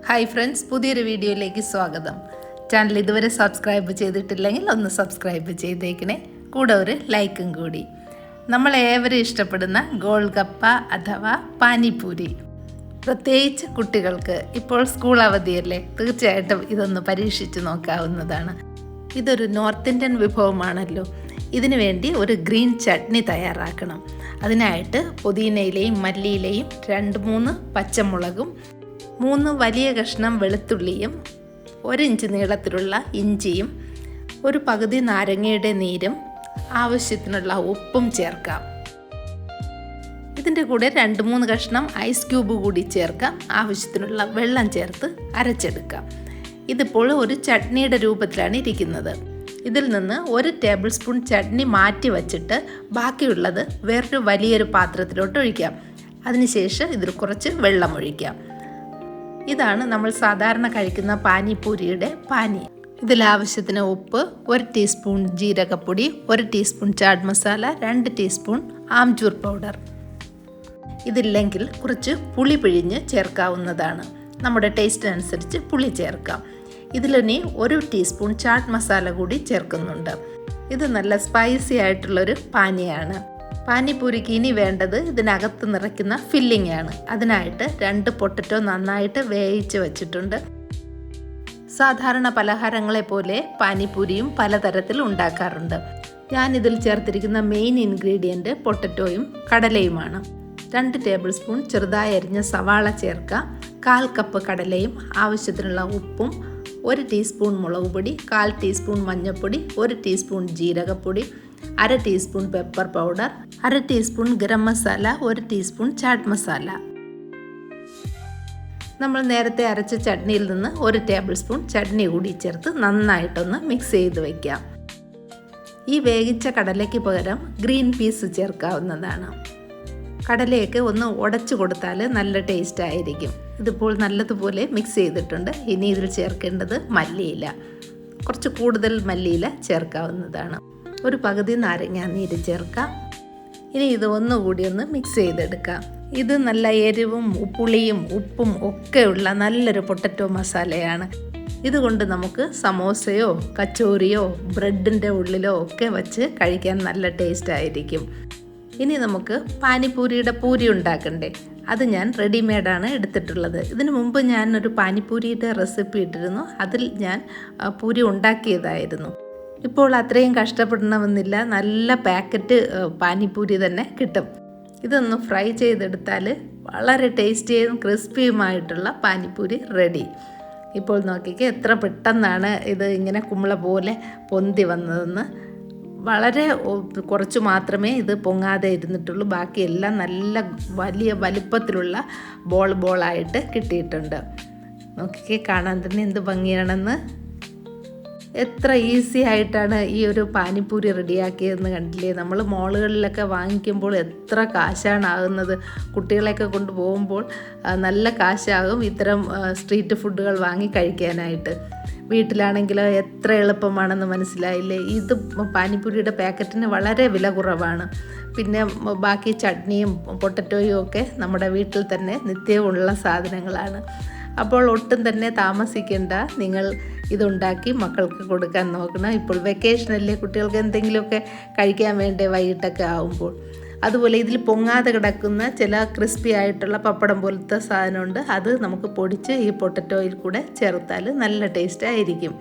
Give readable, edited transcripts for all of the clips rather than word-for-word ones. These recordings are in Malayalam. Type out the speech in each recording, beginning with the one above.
ഹായ് ഫ്രണ്ട്സ്, പുതിയൊരു വീഡിയോയിലേക്ക് സ്വാഗതം. ചാനൽ ഇതുവരെ സബ്സ്ക്രൈബ് ചെയ്തിട്ടില്ലെങ്കിൽ ഒന്ന് സബ്സ്ക്രൈബ് ചെയ്തേക്കണേ, കൂടെ ഒരു ലൈക്കും കൂടി. നമ്മളേവരും ഇഷ്ടപ്പെടുന്ന ഗോൾഗപ്പ അഥവാ പാനിപൂരി, പ്രത്യേകിച്ച് കുട്ടികൾക്ക് ഇപ്പോൾ സ്കൂൾ അവധിയല്ലേ, തീർച്ചയായിട്ടും ഇതൊന്ന് പരീക്ഷിച്ച് നോക്കാവുന്നതാണ്. ഇതൊരു നോർത്ത് ഇന്ത്യൻ വിഭവമാണല്ലോ. ഇതിനു വേണ്ടി ഒരു ഗ്രീൻ ചട്നി തയ്യാറാക്കണം. അതിനായിട്ട് പുതിനയിലയും മല്ലിയിലയും 2-3 പച്ചമുളകും 3 വലിയ കഷ്ണം വെളുത്തുള്ളിയും 1 ഇഞ്ച് നീളത്തിലുള്ള ഇഞ്ചിയും ഒരു പകുതി നാരങ്ങയുടെ നീരും ആവശ്യത്തിനുള്ള ഉപ്പും ചേർക്കാം. ഇതിൻ്റെ കൂടെ 2-3 കഷ്ണം ഐസ് ക്യൂബ് കൂടി ചേർക്കാം. ആവശ്യത്തിനുള്ള വെള്ളം ചേർത്ത് അരച്ചെടുക്കാം. ഇതിപ്പോൾ ഒരു ചട്നിയുടെ രൂപത്തിലാണ് ഇരിക്കുന്നത്. ഇതിൽ നിന്ന് 1 ടേബിൾ സ്പൂൺ ചട്നി മാറ്റി വച്ചിട്ട് ബാക്കിയുള്ളത് വേറൊരു വലിയൊരു പാത്രത്തിലോട്ട് ഒഴിക്കാം. അതിനുശേഷം ഇതിൽ കുറച്ച് വെള്ളം ഒഴിക്കാം. ഇതാണ് നമ്മൾ സാധാരണ കഴിക്കുന്ന പാനിപൂരിയുടെ പാനി. ഇതിലാവശ്യത്തിന് ഉപ്പ്, 1 ടീസ്പൂൺ ജീരകപ്പൊടി, 1 teaspoon chaat masala, 2 teaspoon amchur powder. ഇതില്ലെങ്കിൽ കുറച്ച് പുളി പിഴിഞ്ഞ് ചേർക്കാവുന്നതാണ്. നമ്മുടെ ടേസ്റ്റിനനുസരിച്ച് പുളി ചേർക്കാം. ഇതിലിനി 1 ടീസ്പൂൺ ചാട്ട് മസാല കൂടി ചേർക്കുന്നുണ്ട്. ഇത് നല്ല സ്പൈസി ആയിട്ടുള്ളൊരു പാനിയാണ്. പാനിപൂരിക്ക് ഇനി വേണ്ടത് ഇതിനകത്ത് നിറയ്ക്കുന്ന ഫില്ലിംഗ് ആണ്. അതിനായിട്ട് 2 പൊട്ടറ്റോ നന്നായിട്ട് വേവിച്ച് വച്ചിട്ടുണ്ട്. സാധാരണ പലഹാരങ്ങളെ പോലെ പാനിപൂരിയും പലതരത്തിൽ ഉണ്ടാക്കാറുണ്ട്. ഞാനിതിൽ ചേർത്തിരിക്കുന്ന മെയിൻ ഇൻഗ്രീഡിയൻറ്റ് പൊട്ടറ്റോയും കടലയുമാണ്. 2 ടേബിൾ സ്പൂൺ ചെറുതായി അരിഞ്ഞ സവാള ചേർക്കാം. 1/4 കപ്പ് കടലയും ആവശ്യത്തിനുള്ള ഉപ്പും, 1 ടീസ്പൂൺ മുളക് പൊടി, 1/4 ടീസ്പൂൺ മഞ്ഞൾപ്പൊടി, 1 ടീസ്പൂൺ ജീരകപ്പൊടി, 1/2 teaspoon pepper powder, 1/2 teaspoon garam masala, 1 teaspoon chaat masala. നമ്മൾ നേരത്തെ അരച്ച ചട്നിയിൽ നിന്ന് 1 ടേബിൾ സ്പൂൺ ചട്നി കൂടി ചേർത്ത് നന്നായിട്ടൊന്ന് മിക്സ് ചെയ്ത് വയ്ക്കാം. ഈ വേവിച്ച കടലയ്ക്ക് പകരം ഗ്രീൻ പീസ് ചേർക്കാവുന്നതാണ്. കടലയൊക്കെ ഒന്ന് ഉടച്ചു കൊടുത്താൽ നല്ല ടേസ്റ്റ് ആയിരിക്കും. ഇതിപ്പോൾ നല്ലതുപോലെ മിക്സ് ചെയ്തിട്ടുണ്ട്. ഇനി ഇതിൽ ചേർക്കേണ്ടത് മല്ലിയില. കുറച്ച് കൂടുതൽ മല്ലിയില ചേർക്കാവുന്നതാണ്. ഒരു പകുതി നാരങ്ങ നീര് ചേർക്കാം. ഇനി ഇത് ഒന്നുകൂടി ഒന്ന് മിക്സ് ചെയ്തെടുക്കാം. ഇത് നല്ല എരിവും പുളിയും ഉപ്പും ഒക്കെയുള്ള നല്ലൊരു പൊട്ടറ്റോ മസാലയാണ്. ഇതുകൊണ്ട് നമുക്ക് സമോസയോ കച്ചോറിയോ ബ്രെഡിൻ്റെ ഉള്ളിലോ ഒക്കെ വച്ച് കഴിക്കാൻ നല്ല ടേസ്റ്റ് ആയിരിക്കും. ഇനി നമുക്ക് പാനിപൂരിയുടെ പൂരി ഉണ്ടാക്കണ്ടേ? അത് ഞാൻ റെഡിമെയ്ഡാണ് എടുത്തിട്ടുള്ളത്. ഇതിനു മുമ്പ് ഞാനൊരു പാനിപൂരിയുടെ റെസിപ്പി ഇട്ടിരുന്നു. അതിൽ ഞാൻ പൂരി ഉണ്ടാക്കിയതായിരുന്നു. ഇപ്പോൾ അത്രയും കഷ്ടപ്പെടണമെന്നില്ല. നല്ല പാക്കറ്റ് പാനിപൂരി തന്നെ കിട്ടും. ഇതൊന്ന് ഫ്രൈ ചെയ്തെടുത്താൽ വളരെ ടേസ്റ്റിയും ക്രിസ്പിയുമായിട്ടുള്ള പാനിപൂരി റെഡി. ഇപ്പോൾ നോക്കിക്കേ, എത്ര പെട്ടെന്നാണ് ഇത് ഇങ്ങനെ കുമ്പള പോലെ പൊന്തി വന്നതെന്ന്. വളരെ കുറച്ച് മാത്രമേ ഇത് പൊങ്ങാതെ ഇരുന്നിട്ടുള്ളൂ. ബാക്കിയെല്ലാം നല്ല വലിയ വലിപ്പത്തിലുള്ള ബോളായിട്ട് കിട്ടിയിട്ടുണ്ട്. നോക്കിക്കേ, കാണാൻ തന്നെ എന്ത് ഭംഗിയാണെന്ന്. എത്ര ഈസി ആയിട്ടാണ് ഈ ഒരു പാനിപൂരി റെഡിയാക്കിയതെന്ന് കണ്ടില്ലേ? നമ്മൾ മോളുകളിലൊക്കെ വാങ്ങിക്കുമ്പോൾ എത്ര കാശാണ് ആകുന്നത്. കുട്ടികളെയൊക്കെ കൊണ്ടുപോകുമ്പോൾ നല്ല കാശാകും ഇത്തരം സ്ട്രീറ്റ് ഫുഡുകൾ വാങ്ങി കഴിക്കാനായിട്ട്. വീട്ടിലാണെങ്കിലോ എത്ര എളുപ്പമാണെന്ന് മനസ്സിലായില്ലേ? ഇത് പാനിപൂരിയുടെ പാക്കറ്റിന് വളരെ വില കുറവാണ്. പിന്നെ ബാക്കി ചട്നിയും പൊട്ടറ്റോയും ഒക്കെ നമ്മുടെ വീട്ടിൽ തന്നെ നിത്യമുള്ള സാധനങ്ങളാണ്. അപ്പോൾ ഒട്ടും തന്നെ താമസിക്കേണ്ട, നിങ്ങൾ ഇതുണ്ടാക്കി മക്കൾക്ക് കൊടുക്കാൻ നോക്കണം. ഇപ്പോൾ വെക്കേഷനല്ലേ, കുട്ടികൾക്ക് എന്തെങ്കിലുമൊക്കെ കഴിക്കാൻ വേണ്ടേ വൈകിട്ടൊക്കെ ആകുമ്പോൾ. അതുപോലെ ഇതിൽ പൊങ്ങാതെ കിടക്കുന്ന ചില ക്രിസ്പി ആയിട്ടുള്ള പപ്പടം പോലത്തെ സാധനമുണ്ട്. അത് നമുക്ക് പൊടിച്ച് ഈ പൊട്ടറ്റോയിൽ കൂടെ ചേർത്താൽ നല്ല ടേസ്റ്റ് ആയിരിക്കും.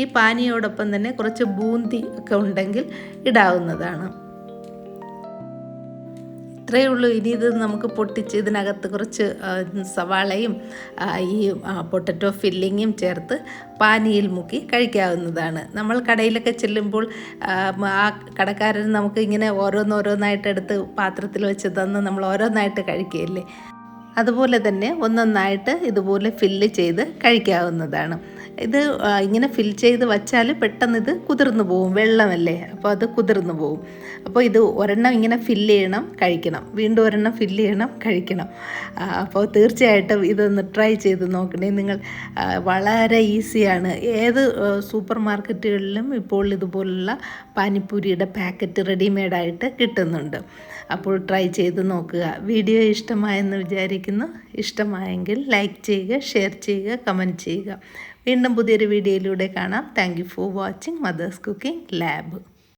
ഈ പാനിയോടൊപ്പം തന്നെ കുറച്ച് ബൂന്തി ഒക്കെ ഉണ്ടെങ്കിൽ ഇടാവുന്നതാണ്. ഇത്രയേ ഉള്ളൂ. ഇനി ഇത് നമുക്ക് പൊട്ടിച്ച് ഇതിനകത്ത് കുറച്ച് സവാളയും ഈ പൊട്ടറ്റോ ഫില്ലിങ്ങും ചേർത്ത് പാനിയിൽ മുക്കി കഴിക്കാവുന്നതാണ്. നമ്മൾ കടയിലൊക്കെ ചെല്ലുമ്പോൾ ആ കടക്കാരൻ നമുക്ക് ഇങ്ങനെ ഓരോന്നോരോന്നായിട്ട് എടുത്ത് പാത്രത്തിൽ വെച്ച് തന്ന് നമ്മൾ ഓരോന്നായിട്ട് കഴിക്കുകയല്ലേ. അതുപോലെ തന്നെ ഒന്നൊന്നായിട്ട് ഇതുപോലെ ഫില്ല് ചെയ്ത് കഴിക്കാവുന്നതാണ്. ഇത് ഇങ്ങനെ ഫിൽ ചെയ്ത് വച്ചാൽ പെട്ടെന്ന് ഇത് കുതിർന്നു പോവും, വെള്ളമല്ലേ, അപ്പോൾ അത് കുതിർന്നു പോവും. അപ്പോൾ ഇത് ഒരെണ്ണം ഇങ്ങനെ ഫില്ല് ചെയ്യണം, കഴിക്കണം, വീണ്ടും ഒരെണ്ണം ഫില്ല് ചെയ്യണം, കഴിക്കണം. അപ്പോൾ തീർച്ചയായിട്ടും ഇതൊന്ന് ട്രൈ ചെയ്ത് നോക്കണേ നിങ്ങൾ. വളരെ ഈസിയാണ്. ഏത് സൂപ്പർ മാർക്കറ്റുകളിലും ഇപ്പോൾ ഇതുപോലുള്ള പാനിപ്പൂരിയുടെ പാക്കറ്റ് റെഡിമെയ്ഡായിട്ട് കിട്ടുന്നുണ്ട്. അപ്പോൾ ട്രൈ ചെയ്ത് നോക്കുക. വീഡിയോ ഇഷ്ടമായെന്ന് വിചാരിക്കുന്നു. ഇഷ്ടമായെങ്കിൽ ലൈക്ക് ചെയ്യുക, ഷെയർ ചെയ്യുക, കമൻറ്റ് ചെയ്യുക. വീണ്ടും പുതിയൊരു വീഡിയോയിലൂടെ കാണാം. Thank you for watching mother's cooking lab.